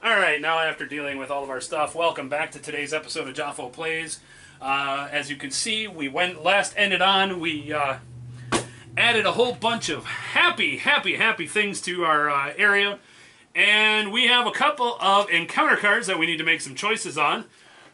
Alright, now after dealing with all of our stuff, welcome back to today's episode of Jafo Plays. As you can see, we we added a whole bunch of happy things to our area. And we have a couple of encounter cards that we need to make some choices on.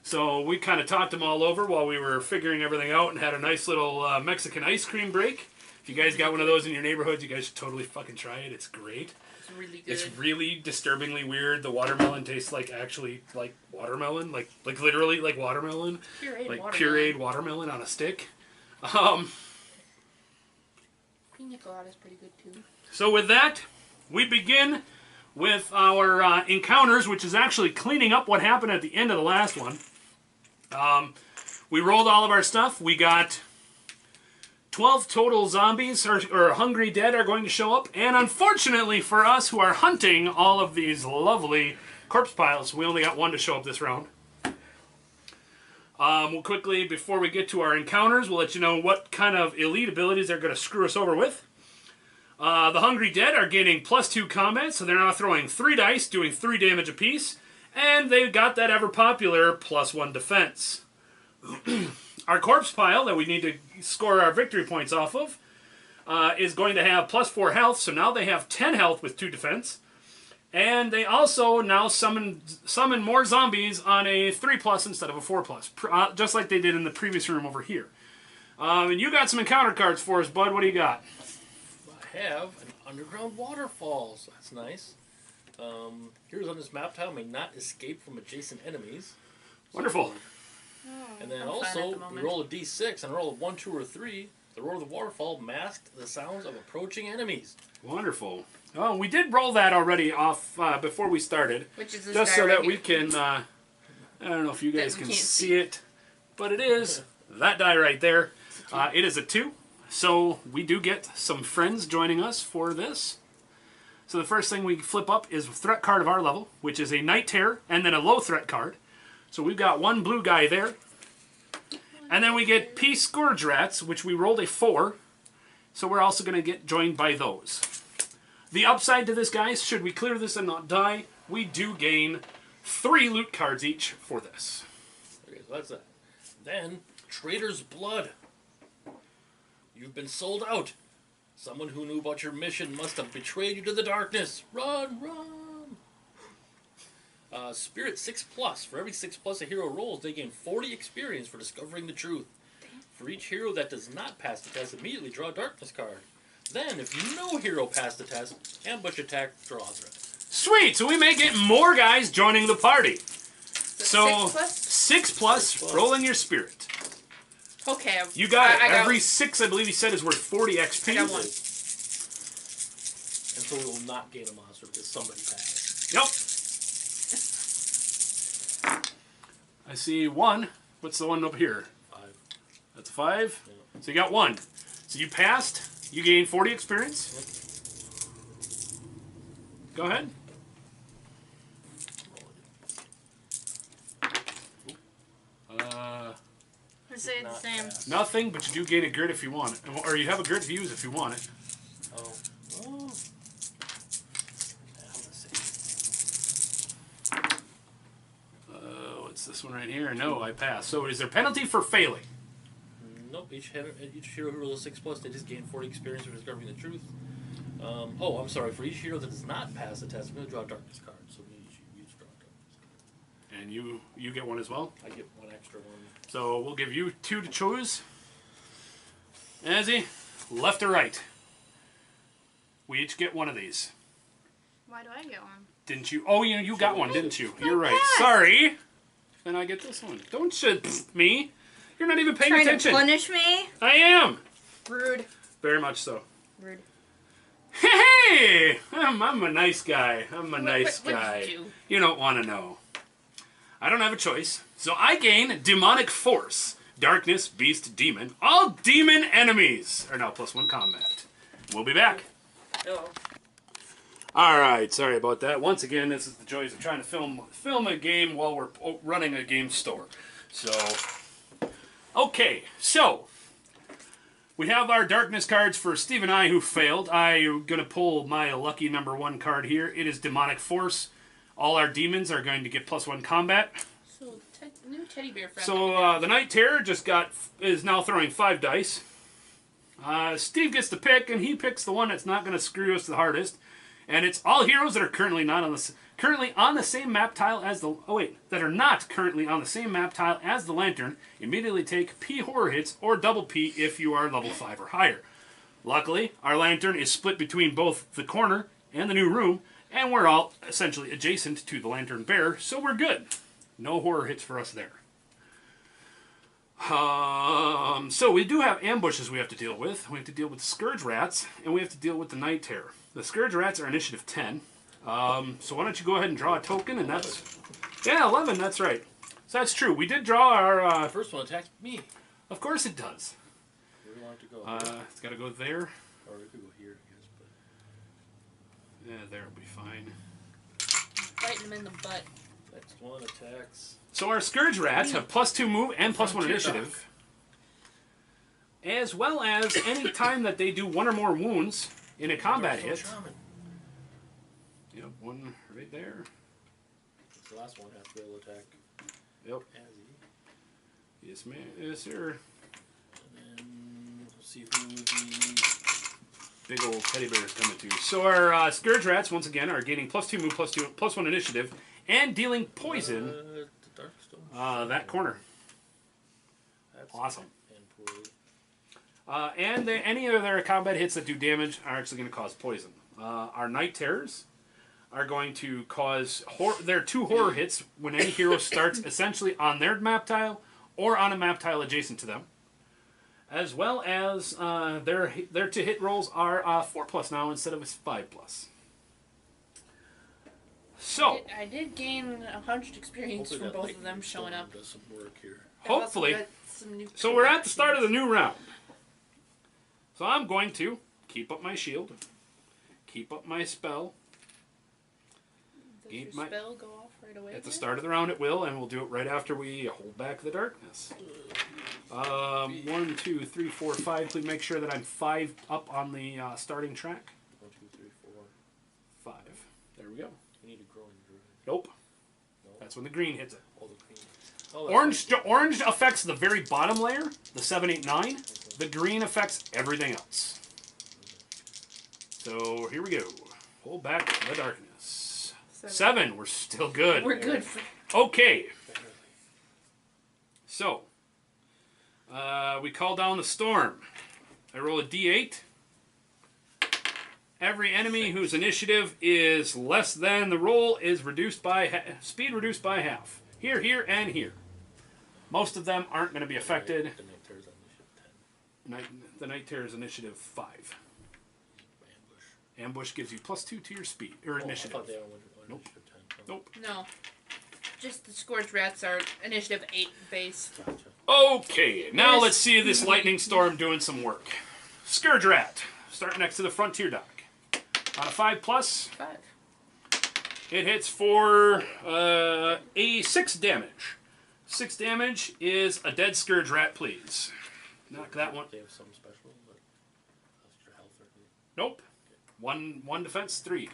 So we kind of talked them all over while we were figuring everything out and had a nice little Mexican ice cream break. If you guys got one of those in your neighborhoods, you guys should totally fucking try it. It's great. It's really good. It's really disturbingly weird. The watermelon tastes like actually like watermelon, like literally like watermelon, pureed watermelon on a stick. Pina colada is pretty good too. So with that, we begin with our encounters, which is actually cleaning up what happened at the end of the last one. We rolled all of our stuff. We got 12 total zombies or hungry dead are going to show up. And unfortunately for us who are hunting all of these lovely corpse piles, we only got one to show up this round. We'll quickly, before we get to our encounters, we'll let you know what kind of elite abilities they're going to screw us over with. The hungry dead are gaining +2 combat, so they're now throwing 3 dice, doing 3 damage apiece. And they've got that ever popular +1 defense. Our corpse pile that we need to score our victory points off of is going to have +4 health, so now they have 10 health with 2 defense. And they also now summon more zombies on a 3+ instead of a 4+, just like they did in the previous room over here. And you got some encounter cards for us, bud. What do you got? I have an underground waterfall, so that's nice. Heroes on this map tile may not escape from adjacent enemies. Wonderful. And then also, we roll a d6 and roll a 1, 2, or 3. The roar of the waterfall masked the sounds of approaching enemies. Wonderful. Oh, we did roll that already off before we started. Which is this just guy so right that we here. can, I don't know if you guys can see it, but it is that die right there. It is a 2, so we do get some friends joining us for this. So the first thing we flip up is a threat card of our level, which is a Night Terror, and then a low threat card. So we've got one blue guy there. And then we get Peace Scourge Rats, which we rolled a 4. So we're also going to get joined by those. The upside to this, guys, should we clear this and not die, we do gain 3 loot cards each for this. Okay, so that's that. Then, Traitor's Blood. You've been sold out. Someone who knew about your mission must have betrayed you to the darkness. Run, run! Spirit 6+. For every 6+ a hero rolls, they gain 40 experience for discovering the truth. For each hero that does not pass the test, immediately draw a darkness card. Then, if no hero passed the test, ambush attack, draw a threat. Sweet! So we may get more guys joining the party. So 6+, roll in your spirit. Okay. You got it. Every 6, I believe he said, is worth 40 XP. I got 1. And so we will not gain a monster because somebody passed. Yep. I see 1. What's the one up here? 5. That's a 5? Yeah. So you got 1. So you passed. You gain 40 experience. Yep. Go ahead. I say the same. Nothing, but you do gain a grit if you want it. Or you have a grit to use if you want it. Oh. Oh. What's this one right here? No, I passed. So is there penalty for failing? Nope. Each hero who rolls a 6+, they just gain 40 experience for discovering the truth. Oh, I'm sorry. For each hero that does not pass the test, I'm going to draw a darkness card. So we each draw a darkness card. And you get 1 as well? I get 1 extra one. So we'll give you 2 to choose. Azzy, left or right? We each get 1 of these. Why do I get 1? Didn't you? Oh, you got 1, didn't you? You're right. Sorry. Then I get this one. Don't shit me. You're not even paying attention. Trying to punish me? I am. Rude. Very much so. Rude. Hey! I'm a nice guy. I'm a nice guy. What did you do? You don't want to know. I don't have a choice. So I gain Demonic Force. Darkness, Beast, Demon. All demon enemies are now +1 combat. We'll be back. Hello. Alright, sorry about that. Once again, this is the joys of trying to film a game while we're running a game store. So, okay, so we have our darkness cards for Steve and I who failed. I'm going to pull my lucky #1 card here. It is Demonic Force. All our demons are going to get +1 combat. So, new teddy bear friend. So the Night Terror is now throwing 5 dice. Steve gets to pick, and he picks the one that's not going to screw us the hardest. And it's all heroes that are currently on the same map tile as the that are not currently on the same map tile as the Lantern. Immediately take P horror hits or double P if you are level 5 or higher. Luckily, our Lantern is split between both the corner and the new room, and we're all essentially adjacent to the Lantern Bearer, so we're good. No horror hits for us there. So we do have ambushes we have to deal with. We have to deal with the Scourge Rats, and we have to deal with the Night Terror. The Scourge Rats are initiative 10. So why don't you go ahead and draw a token, and that's... Yeah, 11, that's right. So that's true. We did draw our... The first one attacked me. Of course it does. Where do you want it to go? It's got to go there. Or we could go here, I guess. But... Yeah, there will be fine. Biting him in the butt. Next one attacks. So our Scourge Rats have +2 move and +1 initiative. As well as any time that they do 1 or more wounds in a combat hit. Shaman. Yep, one right there. It's the last one has to be able to attack. Yep. Azzy. Yes, man. Yes, sir. And then we'll see who the Big old teddy bear is coming to. So our Scourge Rats, once again, are gaining +2 move, +1 initiative, and dealing poison. The Darkstone. That corner. That's Awesome. And poorly. And any of their combat hits that do damage are actually going to cause poison. Our Night Terrors are going to cause their 2 horror hits when any hero starts essentially on their map tile or on a map tile adjacent to them. As well as their to hit rolls are 4+ now instead of 5+. So I did gain 100 experience Hopefully from that both of them showing up. Does some work here. hopefully, Some new so we're at the start of the new round. So I'm going to keep up my shield, keep up my spell. Does your spell go off right away? At the start of the round it will, and we'll do it right after we hold back the darkness. 1, 2, 3, 4, 5. Please make sure that I'm 5 up on the starting track. 1, 2, 3, 4. 5. There we go. We need a growing druid. Nope. No. That's when the green hits it. Oh, the green. Oh, Orange affects the very bottom layer, the 7, 8, 9. The green affects everything else. So here we go. Hold back the darkness. 7. We're still good. We're good. Okay. So we call down the storm. I roll a d8. Every enemy whose initiative is less than the roll is reduced by speed reduced by half. Here, here, and here. Most of them aren't going to be affected. The Night Terror's on initiative 10. The Night Terror's initiative 5. Ambush. Ambush gives you +2 to your speed or initiative. I thought they were Nope. initiative 10. Nope. No. Just the Scourge Rats are initiative 8 base. Gotcha. Okay, now let's see this lightning storm doing some work. Scourge Rat, starting next to the Frontier Dock. On a 5+, 5. it hits for a 6 damage. 6 damage is a dead Scourge Rat, please. Knock that one. They have some special, but extra health or anything. Nope. One defense, 3.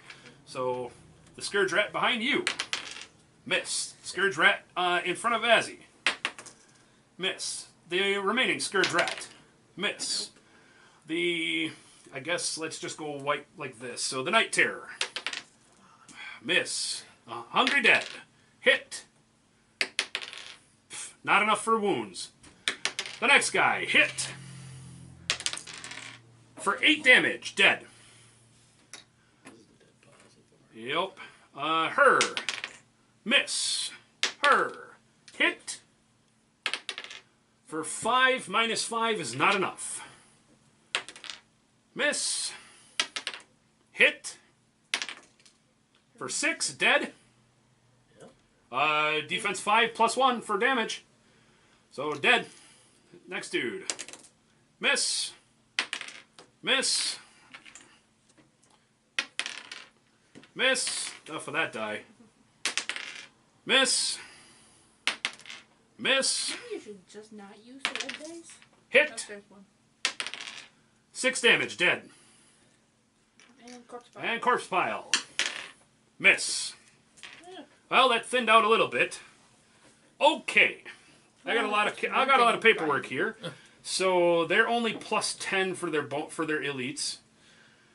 So the Scourge Rat behind you. Miss. Scourge Rat in front of Azzy. Miss. The remaining Scourge Rat. Miss. I guess let's just go white like this. So the Night Terror. Miss. Hungry Dead. Hit. Not enough for wounds. The next guy. Hit. For 8 damage. Dead. This is the dead positive. Yep. Her. Miss. Her. Hit. For 5, -5 is not enough. Miss. Hit. For 6, dead. Yep. Defense 5 +1 for damage. So dead. Next dude. Miss. Miss. Miss. Enough of that die. Miss. Miss. Maybe you should just not use the red dice. Hit. Oh, there's one. 6 damage. Dead. And corpse body. And corpse pile. Miss. Yeah. Well, that thinned out a little bit. Okay. I got a lot of paperwork here. So they're only plus 10 for their elites.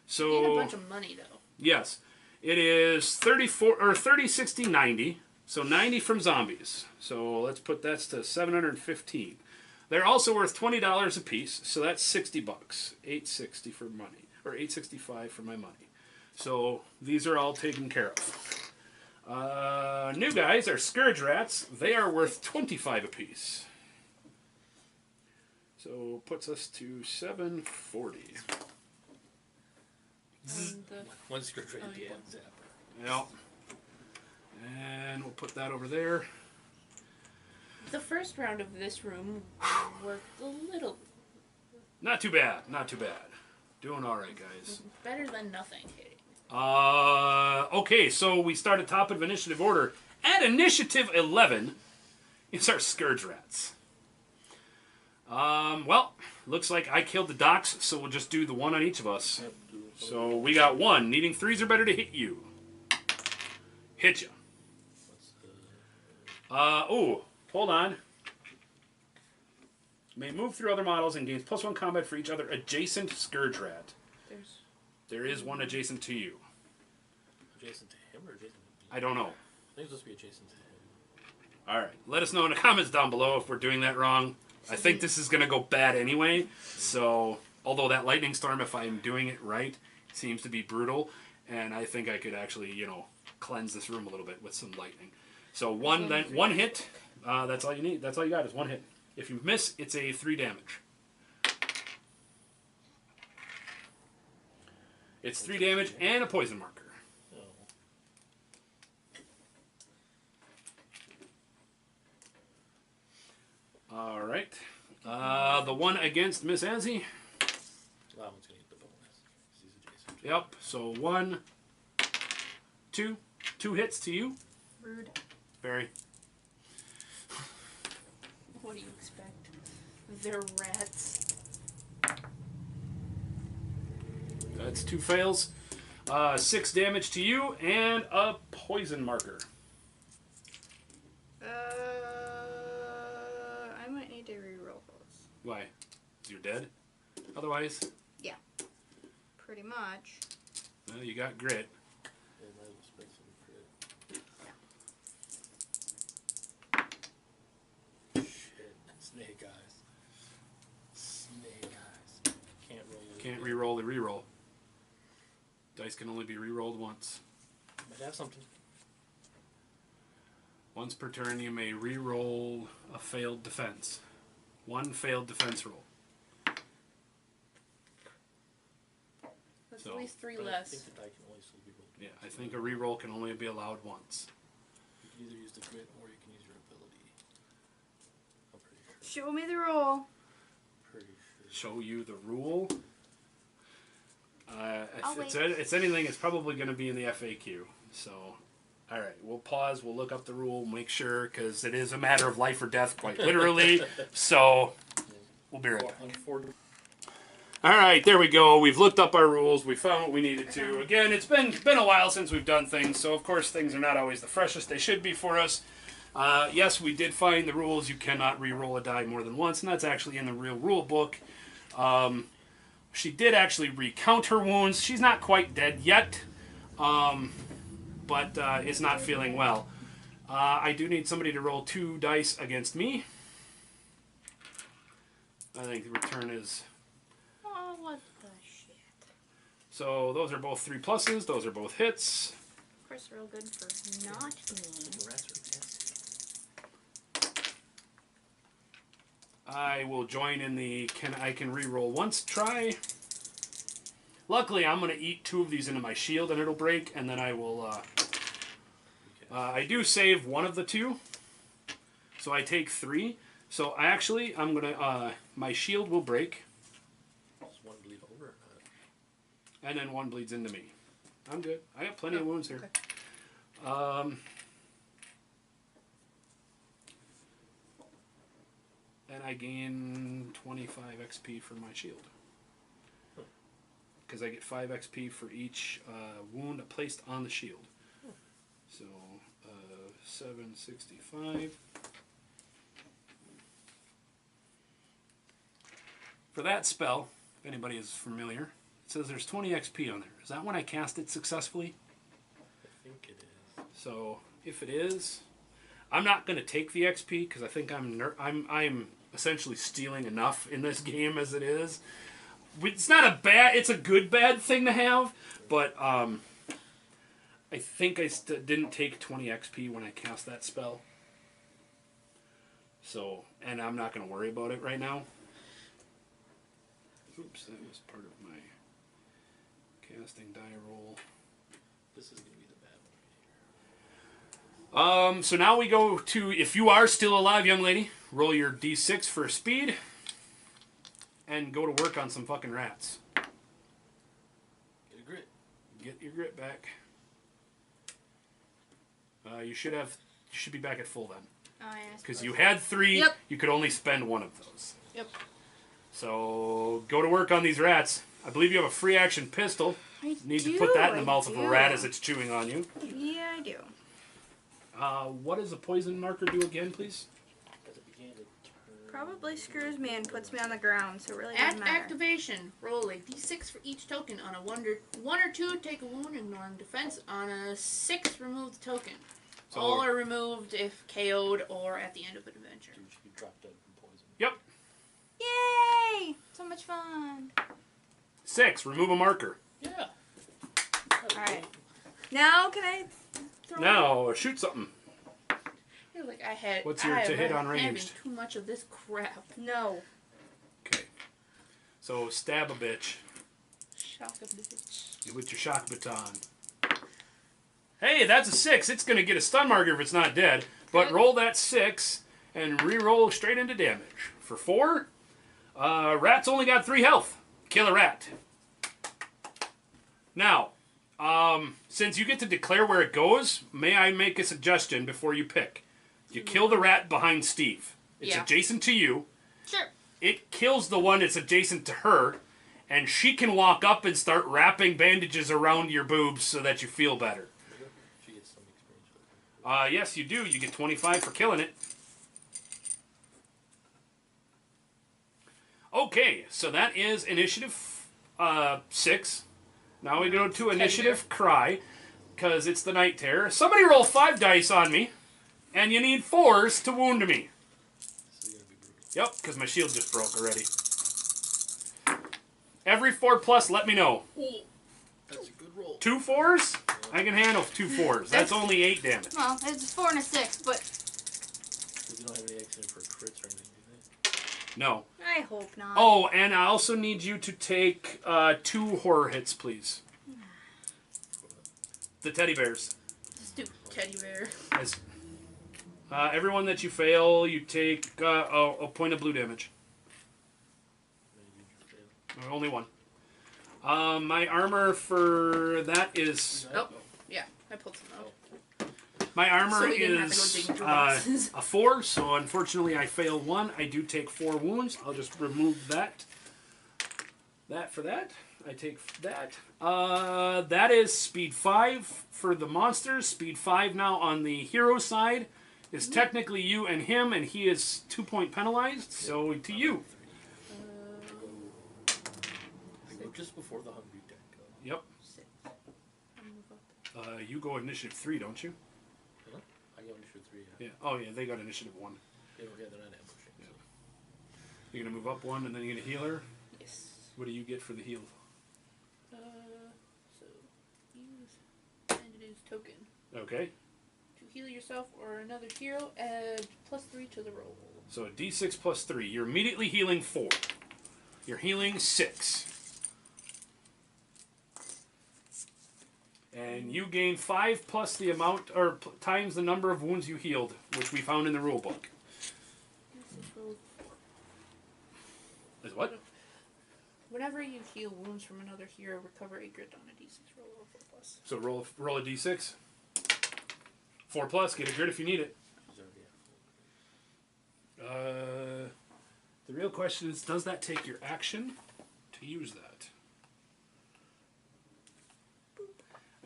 So And a bunch of money though. yes. It is 34 or 30, 60, 90. So 90 from zombies. So let's put that to 715. They're also worth $20 a piece, so that's $60. $860 for money, or $865 for my money. So these are all taken care of. New guys are scourge rats. They are worth 25 a piece. So puts us to 740. One scourge rat, yeah. one zapper. Yep. And we'll put that over there. The first round of this room worked a little Not too bad. Not too bad. Doing all right, guys. better than nothing. Okay, so we start at top of initiative order. At initiative 11, it's our scourge rats. Well, looks like I killed the docs, so we'll just do the one on each of us. So we got one. Needing threes or better to hit you. Hit you. Oh, hold on. May move through other models and gains +1 combat for each other adjacent scourge rat. There is one adjacent to you. Adjacent to him or adjacent to me? I don't know. I think it's supposed to be adjacent to him. Alright, let us know in the comments down below if we're doing that wrong. I think this is going to go bad anyway, so, although that lightning storm, if I'm doing it right, seems to be brutal, and I think I could actually, cleanse this room a little bit with some lightning. So one hit, that's all you need. That's all you got is one hit. If you miss, it's a 3 damage. It's 3 damage and a poison marker. All right. The one against Miss Anzie. That one's going to get the bonus. He's adjacent. Yep. So 1, 2. 2 hits to you. Rude. Very. What do you expect? They're rats. That's 2 fails. 6 damage to you and a poison marker. I might need to reroll those. Why? You're dead? Otherwise? Yeah. Pretty much. Well, you got grit. Yeah, might as well spend some crit. Shit. Snake eyes. Snake eyes. Can't roll it. Can't re-roll the re-roll. Dice can only be re-rolled once. Might have something. Once per turn, you may re-roll a failed defense. 1 failed defense roll. That's So, at least 3 But I less. think the die can only still be rolled. Yeah, I think a re-roll can only be allowed once. You can either use the crit or you can use your ability. I'm pretty sure. Show me the roll. Pretty sure. Show you the rule. I'll If wait. it's anything, it's probably going to be in the FAQ. So, all right, we'll pause. We'll look up the rule, make sure, because it is a matter of life or death, quite literally. So, we'll be right back. All right, there we go. We've looked up our rules. We found what we needed to. Again, it's been a while since we've done things, so of course things are not always the freshest they should be for us. Yes, we did find the rules. You cannot re-roll a die more than once, and that's actually in the real rule book. She did actually recount her wounds. She's not quite dead yet, but is not feeling well. I do need somebody to roll 2 dice against me. I think the return is... Oh, what the shit. So those are both 3 pluses. Those are both hits. Of course, real good for not me. Rats are nasty. I will join in the I can re-roll once try. Luckily, I'm going to eat 2 of these into my shield and it'll break, and then I will... I do save 1 of the 2, so I take 3. So I'm going to... my shield will break, Does one bleed over or not? and then 1 bleeds into me. I'm good. I got plenty of wounds here. Okay. And I gain 25 XP for my shield. Because I get 5 XP for each wound placed on the shield. So, 765. For that spell, if anybody is familiar, it says there's 20 XP on there. Is that when I cast it successfully? I think it is. So if it is, I'm not going to take the XP because I think I'm essentially stealing enough in this game as it is. It's not a bad, it's a good bad thing to have, but I think I didn't take 20 XP when I cast that spell. So, and I'm not going to worry about it right now. Oops, that was part of my casting die roll. This is going to be the bad one. So now we go to, if you are still alive, young lady, roll your d6 for speed and go to work on some fucking rats. Get a grit. Get your grit back. You should be back at full then. Oh, yeah. Because you had 3, Yep. you could only spend 1 of those. Yep. So go to work on these rats. I believe you have a free action pistol. I Need do, to put that in the I mouth of a do. rat as it's chewing on you. Yeah, I do. What does a poison marker do again, please? As it began to turn. Probably screws me and puts me on the ground, so it really At doesn't matter. activation, roll a d6 for each token. On a 1 or 2, take a wound, ignoring defense. On a 6, remove the token. So- All are removed if KO'd or at the end of an adventure. You should be dropped dead from poison. Yep. Yay! So much fun. 6, remove a marker. Yeah. Alright. Now, can I throw Now, shoot something. You're like, I had. What's your I to hit am on having ranged? too much of this crap. No. Okay. So stab a bitch Shock a bitch. with your shock baton. Hey, that's a 6. It's going to get a stun marker if it's not dead. But roll that 6 and re-roll straight into damage. For 4, rat's only got 3 health. Kill a rat. Now, since you get to declare where it goes, may I make a suggestion before you pick? You kill the rat behind Steve. It's Yeah. adjacent to you. Sure. It kills the one that's adjacent to her, and she can walk up and start wrapping bandages around your boobs so that you feel better. She gets some experience. Yes, you do. You get 25 for killing it. Okay, so that is initiative 6. Now we go to initiative cry, because it's the night terror. Somebody roll 5 dice on me, and you need 4s to wound me. This is going to be brutal. Yep, because my shield just broke already. Every 4+, let me know. Oh, that's a good roll. 2 4s? I can handle 2 4s. That's only 8 damage. Well, it's a 4 and a 6, but Because you don't have any accident for crits or anything, do they? No. I hope not. Oh, and I also need you to take 2 horror hits, please. The teddy bears. Stupid teddy bear. As, everyone that you fail, you take a point of blue damage. Maybe you fail. Only 1. My armor for that is... Oh, yeah. I pulled some out. My armor So we didn't have to go is digging through boxes. a 4, so unfortunately I fail 1. I do take 4 wounds. I'll just remove that. That for that. I take that. That is speed 5 for the monsters. Speed 5 now on the hero side is technically you and him, and he is 2-point penalized, so to you. I go just before the hungry deck go. Yep. 6. I'll move up. You go initiative 3, don't you? Huh? I go initiative 3, yeah. Yeah. Oh, yeah, they got initiative 1. Yeah, they're not ambushing. Yeah. So. You're going to move up 1, and then you're going to heal her. Yes. What do you get for the heal? So use bandages token Okay. to heal yourself or another hero. Add +3 to the roll. So a d6 plus 3. You're immediately healing 4. You're healing 6. And you gain 5 plus the amount, or times the number of wounds you healed, which we found in the rule book. Is what? Whenever you heal wounds from another hero, recover a grit on a d6 roll of 4+. So roll a d6. 4 plus, get a grit if you need it. She's already at full. The real question is, does that take your action to use that?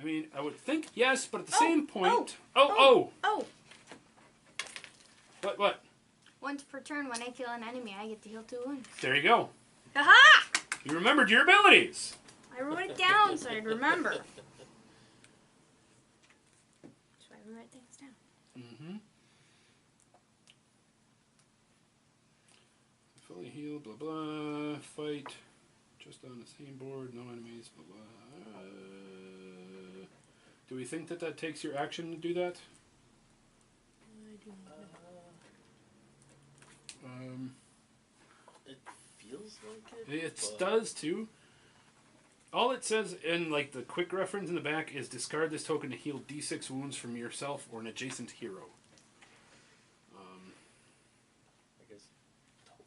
I mean, I would think yes, but at the same point... Oh! What? Once per turn, when I kill an enemy, I get to heal 2 wounds. There you go. Haha! You remembered your abilities. I wrote it down so I'd remember. That's why we write things down. Mm-hmm. Fully healed, blah, blah. Fight. Just on the same board. No enemies, blah, blah. Do we think that takes your action to do that? I do not know. It feels like it. It but does too. All it says in like the quick reference in the back is discard this token to heal D6 wounds from yourself or an adjacent hero. I guess token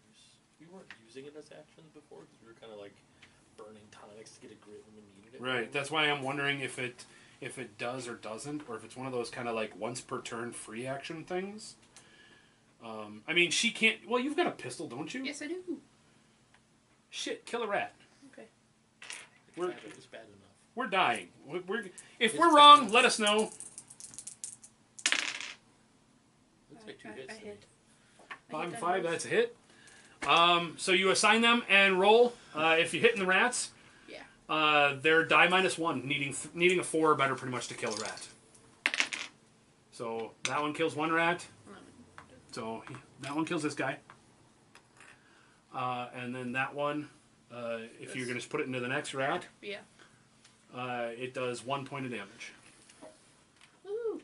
use. We weren't using it as actions before because we were kind of like burning tonics to get a grit when we needed it. Right. That's why I'm wondering if it does or doesn't, or if it's one of those kind of like once per turn free action things. I mean, she can't. Well, you've got a pistol, don't you? Yes, I do. Shit, kill a rat. Okay. It's bad enough. We're dying. If we're wrong, let us know. Looks like 2 hits. I to me. hit. I'm that 5, was- that's a hit. So you assign them and roll. If you hit in the rats, Yeah. they're die -1, needing a 4 or better pretty much to kill a rat. So that one kills 1 rat. So that one kills this guy. And then that one, if you're going to put it into the next rat, Yeah. it does 1 point of damage. Woo.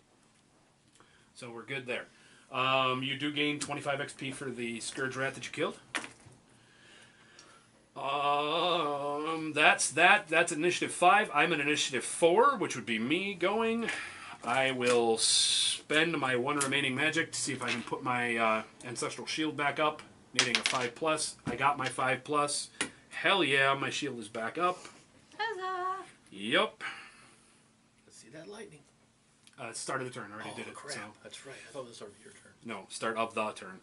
So we're good there. You do gain 25 XP for the Scourge rat that you killed. That's that. That's initiative 5. I'm in initiative 4, which would be me going. I will spend my 1 remaining magic to see if I can put my ancestral shield back up, needing a 5+. I got my 5+. Hell yeah, my shield is back up. Huzzah! Yep. Let's see that lightning. Start of the turn. I already did it. Crap. So. That's right. I thought it was started your turn. No, start of the turn.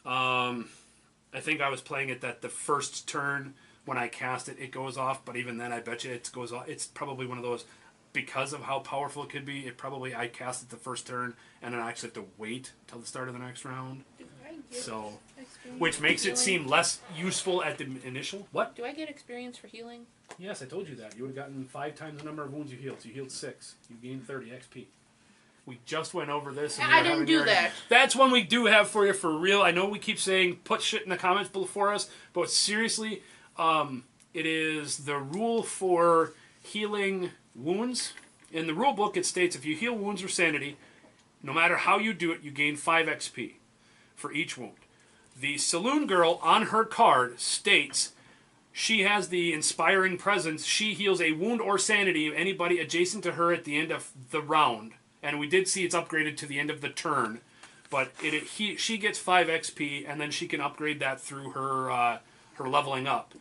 I think I was playing it that the first turn when I cast it, it goes off. But even then, I bet you it goes off. It's probably one of those, because of how powerful it could be. I cast it the first turn, and then I actually have to wait till the start of the next round. Do I get So, experience which for makes it healing? seem less useful at the initial. What? Do I get experience for healing? Yes, I told you that. You would have gotten 5 times the number of wounds you healed. So you healed 6. You gained 30 XP. We just went over this. And we I were didn't having do your- that. That's one we do have for you for real. I know we keep saying put shit in the comments for us, but seriously, it is the rule for healing wounds. In the rule book, it states if you heal wounds or sanity, no matter how you do it, you gain 5 XP for each wound. The Saloon Girl on her card states she has the inspiring presence. She heals a wound or sanity of anybody adjacent to her at the end of the round. And we did see it's upgraded to the end of the turn. But she gets 5 XP, and then she can upgrade that through her leveling up.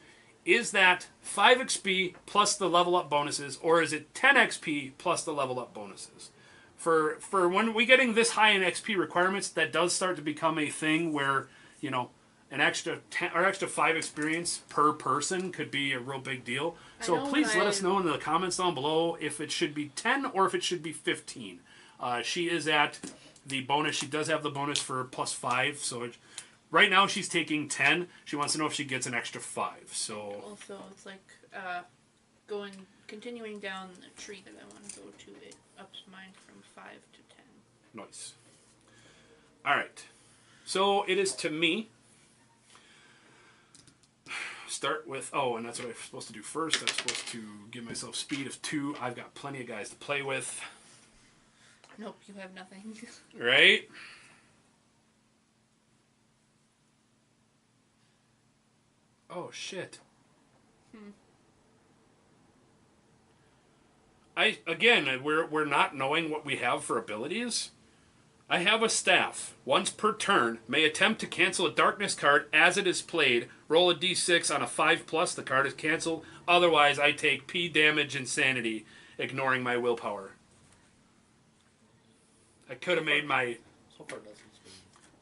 Is that 5 XP plus the level up bonuses, or is it 10 XP plus the level up bonuses? For when we getting this high in XP requirements, that does start to become a thing where, you know, an extra 10 or extra 5 experience per person could be a real big deal. So please let us know in the comments down below if it should be 10 or if it should be 15. She is at the bonus. She does have the bonus for +5. So right now she's taking 10. She wants to know if she gets an extra 5. So Also, it's like continuing down the tree that I want to go to. It ups mine from 5 to 10. nice. All right. So it is to me. Start with, and that's what I'm supposed to do first. I'm supposed to give myself speed of 2. I've got plenty of guys to play with. Nope, you have nothing. Right? Oh, shit. We're not knowing what we have for abilities. I have a staff. Once per turn, may attempt to cancel a darkness card as it is played. Roll a d6 on a 5+, the card is canceled. Otherwise, I take P damage and sanity, ignoring my willpower. I could have made my... So far, nothing's been.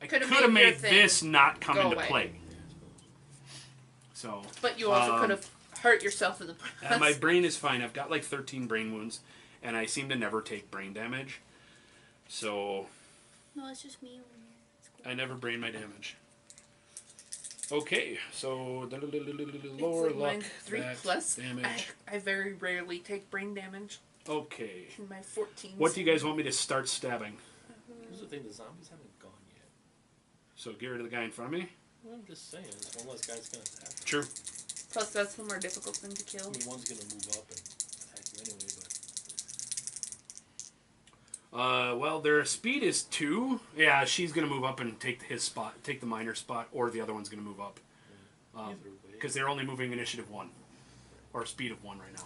I Coulda could have made your made thing this not come go into away. play. So... But you also could have hurt yourself in the process. my brain is fine. I've got like 13 brain wounds, and I seem to never take brain damage. So... No, it's just me. I never brain my damage. Okay, so lower luck. Mine's 3 that plus. damage. I very rarely take brain damage Okay. in my 14. What do you guys want me to start stabbing? Here's the thing: the zombies haven't gone yet. So get rid of the guy in front of me? Well, I'm just saying, it's one less guy's gonna attack. True. Plus, that's the more difficult thing to kill. I mean, one's gonna move up and attack you anyway, but Well, their speed is 2. Yeah, she's gonna move up and take his spot, take the miner spot, or the other one's gonna move up. either way. Because they're only moving initiative 1. Or speed of 1 right now.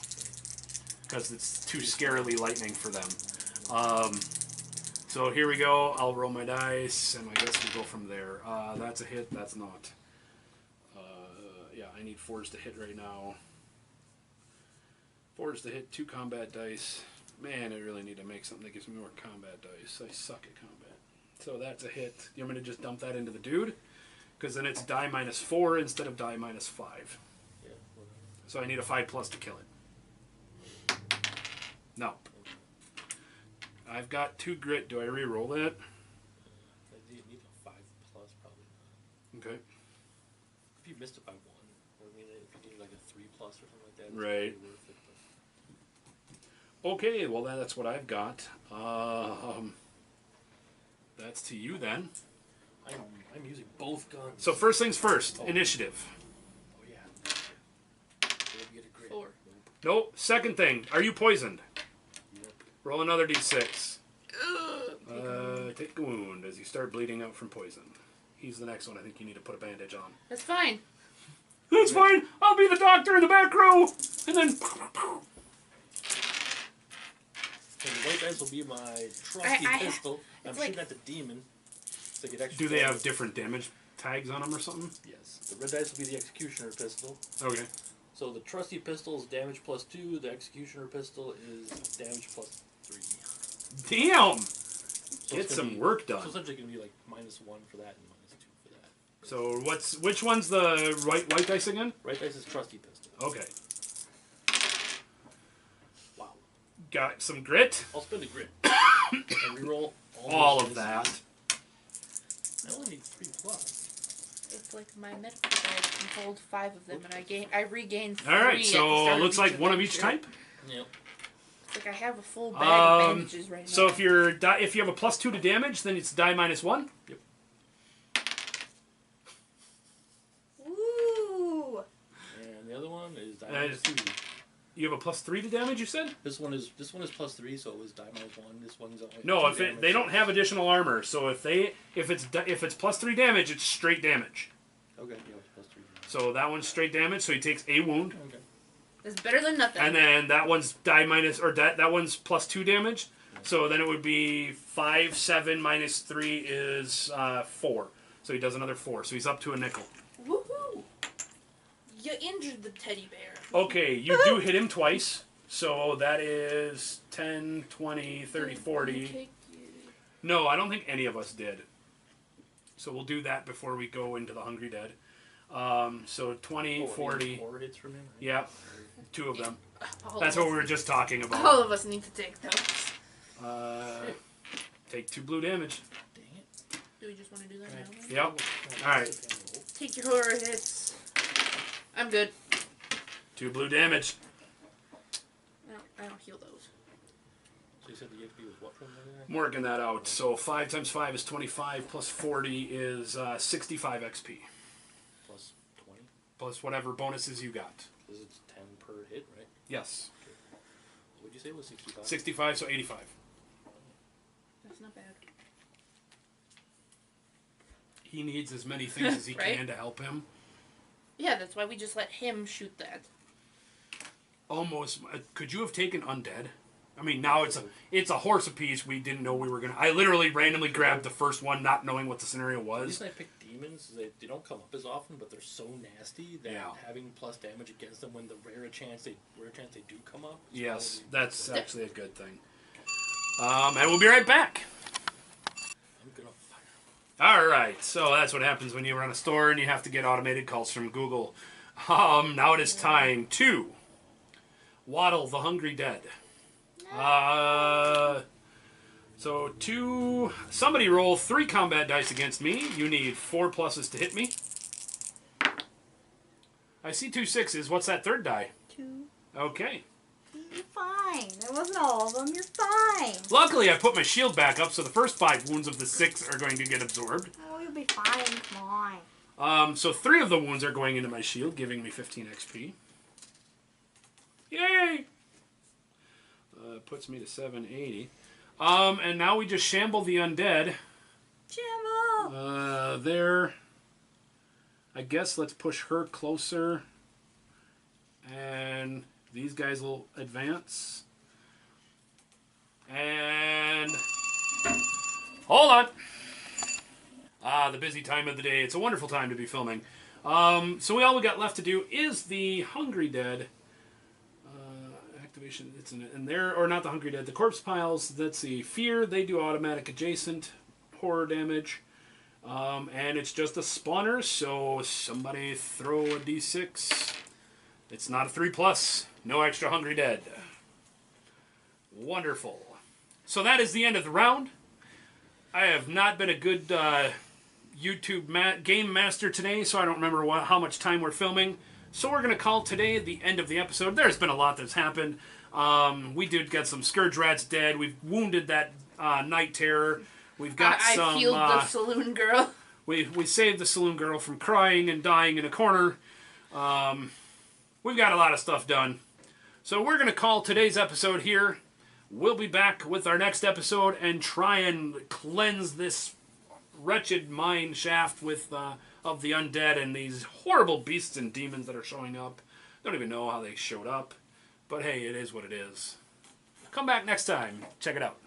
Because it's too scarily lightning for them. So here we go. I'll roll my dice, and I guess we go from there. That's a hit. That's not. Yeah, I need 4s to hit right now. 4s to hit, 2 combat dice. Man, I really need to make something that gives me more combat dice. I suck at combat. So that's a hit. You want me to just dump that into the dude? Because then it's die minus 4 instead of die minus 5. yeah, whatever. So I need a 5+ to kill it. No. I've got 2 grit. Do I re-roll that? I need a 5+, probably not. Okay. If you missed it by 1, or I mean, if you need like a 3+ or something like that, it's Right. probably worth it. Okay, well that's what I've got. That's to you then. But I'm using both guns. So first things first, initiative. Oh yeah. Maybe get a grit. 4. Nope. Second thing, are you poisoned? Yep. Roll another d6. Ugh. Take a wound as you start bleeding out from poison. He's the next one. I think you need to put a bandage on. That's fine. That's fine. I'll be the doctor in the back row. And then. And the white dice will be my trusty pistol. I'm it's shooting like- at the demon. So get extra Do they have damage. different damage tags on them or something? Yes. The red dice will be the executioner pistol. Okay. So the trusty pistol is damage +2. The executioner pistol is damage +3. Damn. So Get it's some gonna be, work So done. essentially going to be like -1 for that and -2 for that. So which one's the white dice again? Right dice is trusty pistol. Okay. Wow. Got some grit. I'll spend a grit. And reroll All those of dice. that. I only need 3+. It's like my medical bag can hold 5 of them, and I regain 3. All right. at the So start it looks of like each one of each adventure. type. Yep. It's like I have a full bag of bandages right now. So if you have a +2 to damage, then it's die -1. Yep. Ooh. And the other one is die That is- -2. You have a +3 to damage. You said. This one is +3, so it was die -1. This one's only No, 2 if damage. they don't have additional armor, so if it's +3 damage, it's straight damage. Okay, yeah, it's +3. So that one's straight damage, so he takes a wound, Okay. That's better than nothing. and then that one's die minus, or that one's +2 damage. So then it would be 5, 7 minus 3 is 4. So he does another 4. So he's up to a nickel. Woohoo! You injured the teddy bear. Okay, you do hit him twice. So that is 10, 20, 30, 40. No, I don't think any of us did. So we'll do that before we go into the Hungry Dead. So 20, 40. 4 hits from him. Right? Yeah, 2 of them. All That's of what we us- were just talking about. All of us need to take those. Take 2 blue damage. Dang it. Do we just want to do that now? then? Yep. Alright. Take your horror hits. I'm good. 2 blue damage. I don't heal those. So you said the XP was what from there? I'm working that out. So 5 times 5 is 25, plus 40 is 65 XP. Plus 20. Plus whatever bonuses you got. Because it's 10 per hit, right? Yes. What did you say it was 65? 65, so 85. That's not bad. He needs as many things as he Right? can to help him. Yeah, that's why we just let him shoot that. Almost. Could you have taken undead? I mean, now it's a horse apiece. We didn't know we were gonna. I literally randomly grabbed the first one, not knowing what the scenario The was. reason I picked demons is they don't come up as often, but they're so nasty that Yeah. having plus damage against them when the rare chance they do come up. is Yes, probably- that's actually a good thing. And we'll be right back. I'm gonna fire. All right, so that's what happens when you run a store and you have to get automated calls from Google. Now it is time to Waddle the Hungry Dead. So somebody roll 3 combat dice against me. You need 4 pluses to hit me. I see 2 6s. What's that third die? 2. Okay. You're fine. That wasn't all of them. You're fine. Luckily, I put my shield back up, so the first 5 wounds of the 6 are going to get absorbed. Oh, you'll be fine. Come on. So 3 of the wounds are going into my shield, giving me 15 XP. Yay! Puts me to 780. And now we just shamble the undead. Shamble! There. I guess let's push her closer. And these guys will advance. And... hold on! The busy time of the day. It's a wonderful time to be filming. So all we got left to do is the Hungry Dead. Activation, it's in there, or not the Hungry Dead, the Corpse Piles. That's the Fear. They do automatic adjacent horror damage. And it's just a spawner, so somebody throw a d6. It's not a 3+. No extra Hungry Dead. Wonderful. So that is the end of the round. I have not been a good YouTube game master today, so I don't remember how much time we're filming. So we're going to call today the end of the episode. There's been a lot that's happened. We did get some Scourge Rats dead. We've wounded that Night Terror. We've got some... I healed the saloon girl. We saved the saloon girl from crying and dying in a corner. We've got a lot of stuff done. So we're going to call today's episode here. We'll be back with our next episode and try and cleanse this wretched mine shaft with of the undead and these horrible beasts and demons that are showing up. Don't even know how they showed up. But hey, it is what it is. Come back next time. Check it out.